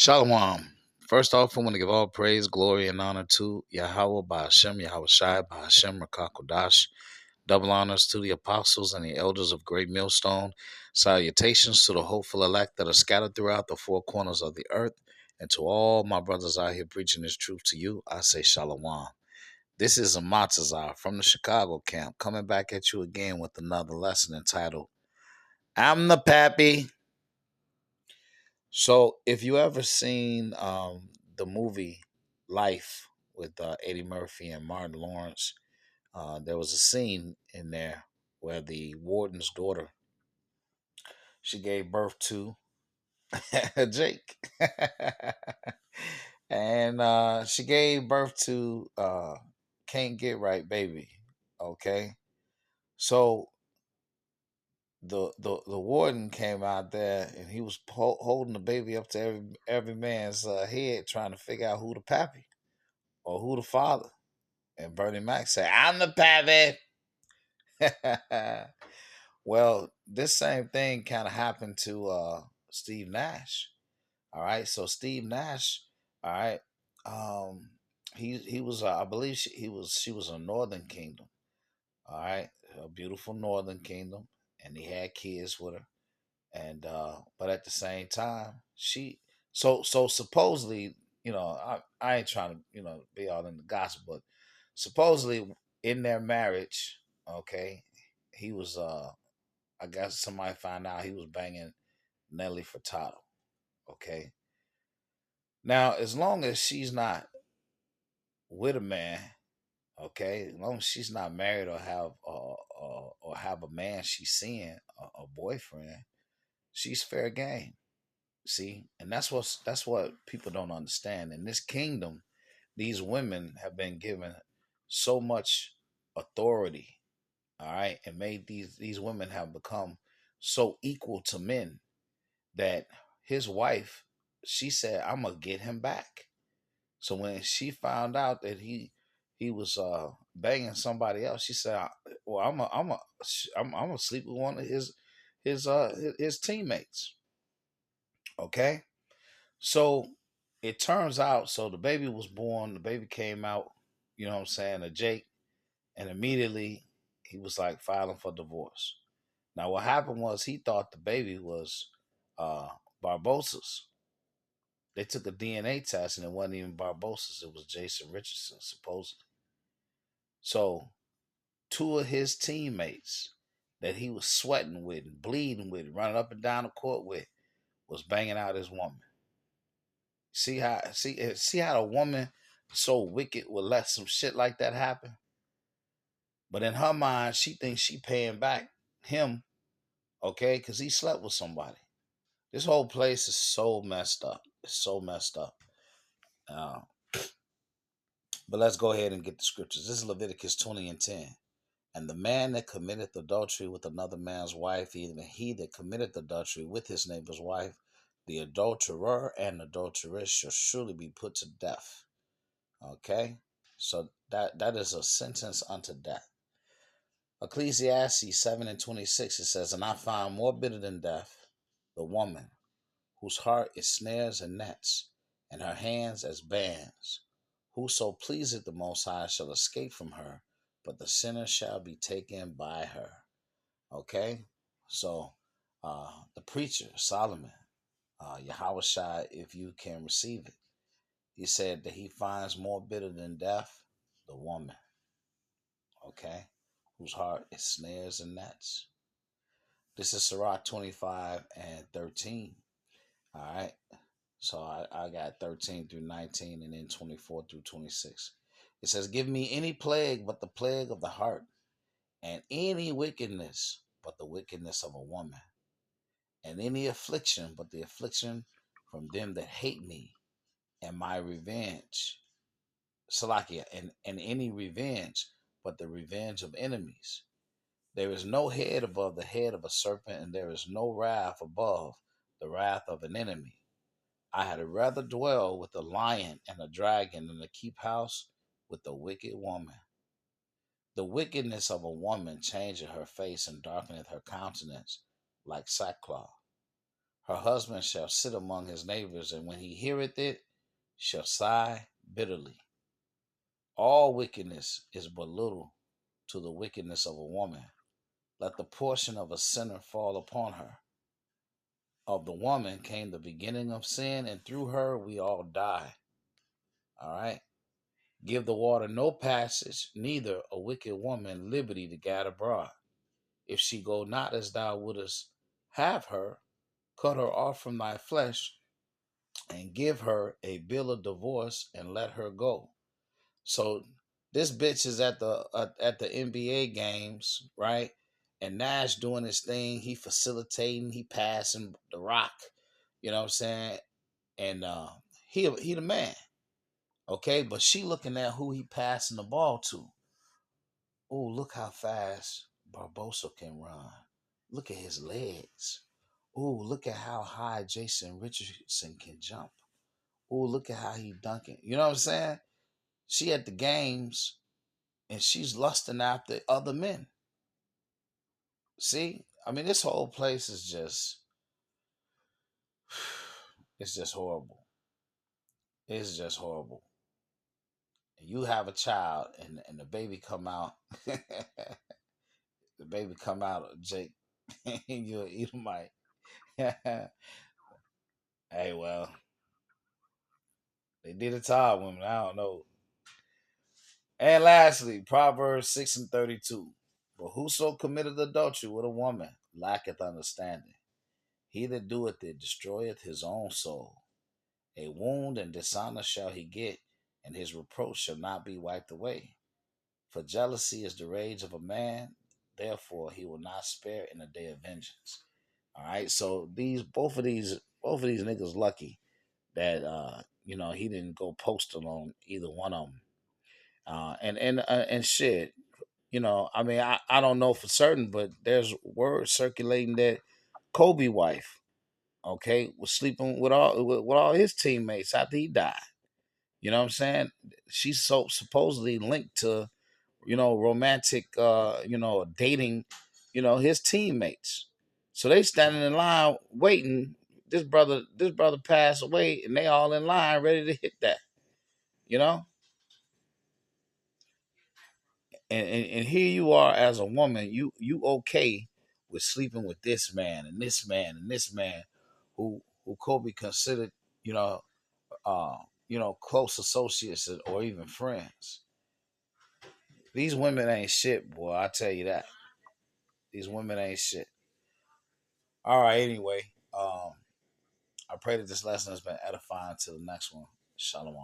Shalom. First off, I want to give all praise, glory, and honor to Yahweh by Hashem, Yahweh Shai by Hashem, Rakakodash. Double honors to the apostles and the elders of Great Millstone. Salutations to the hopeful elect that are scattered throughout the four corners of the earth. And to all my brothers out here preaching this truth to you, I say Shalom. This is a Matazar from the Chicago camp coming back at you again with another lesson entitled, I'm the Pappy. So, if you ever seen the movie Life with Eddie Murphy and Martin Lawrence, there was a scene in there where the warden's daughter she gave birth to Jake, and she gave birth to Can't Get Right Baby. Okay, so the warden came out there and he was holding the baby up to every man's head, trying to figure out who the pappy or who the father. And Bernie Mac said, "I'm the pappy." Well, this same thing kind of happened to Steve Nash. All right, so Steve Nash, all right, um, he was I believe she was a Northern Kingdom. All right, a beautiful Northern Kingdom, and he had kids with her. And but at the same time so supposedly, I ain't trying to be all in the gossip, but supposedly in their marriage, okay, he was I guess somebody found out he was banging Nelly Furtado. Okay, now as long as she's not with a man, okay, as long as she's not married or have a man she's seeing, a boyfriend, she's fair game. See, and that's what people don't understand. In this kingdom, these women have been given so much authority, all right, and made these women have become so equal to men that his wife, she said, "I'm gonna get him back." So when she found out that he was banging somebody else, she said, "Well, I'm gonna sleep with one of his teammates." Okay. So it turns out, so the baby was born, the baby came out, you know what I'm saying, a Jake, and immediately he was like filing for divorce. Now, what happened was he thought the baby was uh, Barbossa's. They took a DNA test and it wasn't even Barbossa's, it was Jason Richardson, supposedly. So, two of his teammates that he was sweating with and bleeding with, running up and down the court with, was banging out his woman. See how a woman so wicked would let some shit like that happen. But in her mind, she thinks she paying back him, okay, because he slept with somebody. This whole place is so messed up. It's so messed up. Uh, but let's go ahead and get the scriptures. This is Leviticus 20 and 10. And the man that committeth adultery with another man's wife, even he that committeth adultery with his neighbor's wife, the adulterer and adulteress shall surely be put to death. Okay? So that is a sentence unto death. Ecclesiastes 7 and 26, it says, And I find more bitter than death the woman, whose heart is snares and nets, and her hands as bands. Whoso pleaseth the Most High shall escape from her, but the sinner shall be taken by her. Okay? So, the preacher, Solomon, Yahweh Shai, if you can receive it, he said that he finds more bitter than death the woman, okay, whose heart is snares and nets. This is Sirach 25 and 13. All right. So I got 13 through 19 and then 24 through 26. It says, Give me any plague but the plague of the heart, and any wickedness but the wickedness of a woman, and any affliction but the affliction from them that hate me, and my revenge. Salakia, and any revenge but the revenge of enemies. There is no head above the head of a serpent, and there is no wrath above the wrath of an enemy. I had rather dwell with a lion and a dragon than to keep house with a wicked woman. The wickedness of a woman changeth her face and darkeneth her countenance like sackcloth. Her husband shall sit among his neighbors, and when he heareth it, shall sigh bitterly. All wickedness is but little to the wickedness of a woman. Let the portion of a sinner fall upon her. Of the woman came the beginning of sin, and through her we all die. All right. Give the water no passage, neither a wicked woman liberty to gad abroad. If she go not as thou wouldest have her, cut her off from thy flesh, and give her a bill of divorce, and let her go. So this bitch is at the NBA games, right? And Nash doing his thing. He facilitating. He passing the rock. You know what I'm saying? And he the man. Okay, but she looking at who he passing the ball to. Oh, look how fast Barbosa can run. Look at his legs. Oh, look at how high Jason Richardson can jump. Oh, look at how he dunking. You know what I'm saying? She at the games and she's lusting after other men. See? I mean, this whole place is just it's just horrible. It's just horrible. And you have a child and the baby come out the baby come out Jake and you'll eat him like hey well they did it to our women. I don't know. And lastly, Proverbs 6:32. But whoso committeth adultery with a woman lacketh understanding. He that doeth it destroyeth his own soul. A wound and dishonor shall he get, and his reproach shall not be wiped away. For jealousy is the rage of a man, therefore he will not spare in the day of vengeance. All right, so both of these niggas lucky that he didn't go postal on either one of them. And shit, I mean, I don't know for certain, but there's word circulating that Kobe wife, okay, was sleeping with all his teammates after he died. You know what I'm saying? She's so supposedly linked to, romantic, dating, his teammates. So they standing in line waiting. This brother passed away, and they all in line ready to hit that. You know, and here you are as a woman, you okay with sleeping with this man and this man and this man, who Kobe considered, you know, close associates or even friends. These women ain't shit, boy. I tell you that. These women ain't shit. All right. Anyway, I pray that this lesson has been edifying to the next one. Shalom.